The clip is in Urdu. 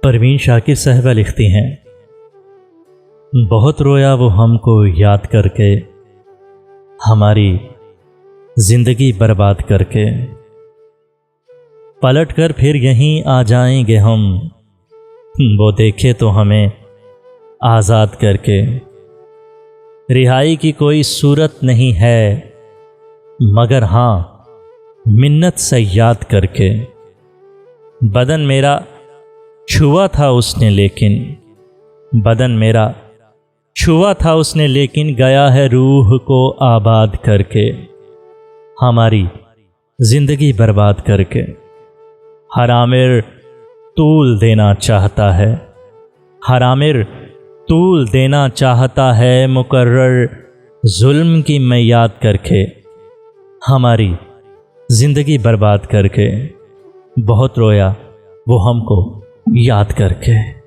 پروین شاکر صاحبہ لکھتی ہیں، بہت رویا وہ ہم کو یاد کر کے، ہماری زندگی برباد کر کے، پلٹ کر پھر یہیں آ جائیں گے ہم، وہ دیکھے تو ہمیں آزاد کر کے۔ رہائی کی کوئی صورت نہیں ہے مگر ہاں منت سے یاد کر کے۔ بدن میرا چھوا تھا اس نے لیکن، بدن میرا چھوا تھا اس نے لیکن، گیا ہے روح کو آباد کر کے، ہماری زندگی برباد کر کے۔ ہر عامر طول دینا چاہتا ہے، ہر عامر طول دینا چاہتا ہے، مقرر ظلم کی میں یاد کر کے، ہماری زندگی برباد کر کے۔ بہت رویا وہ ہم کو یاد کر کے۔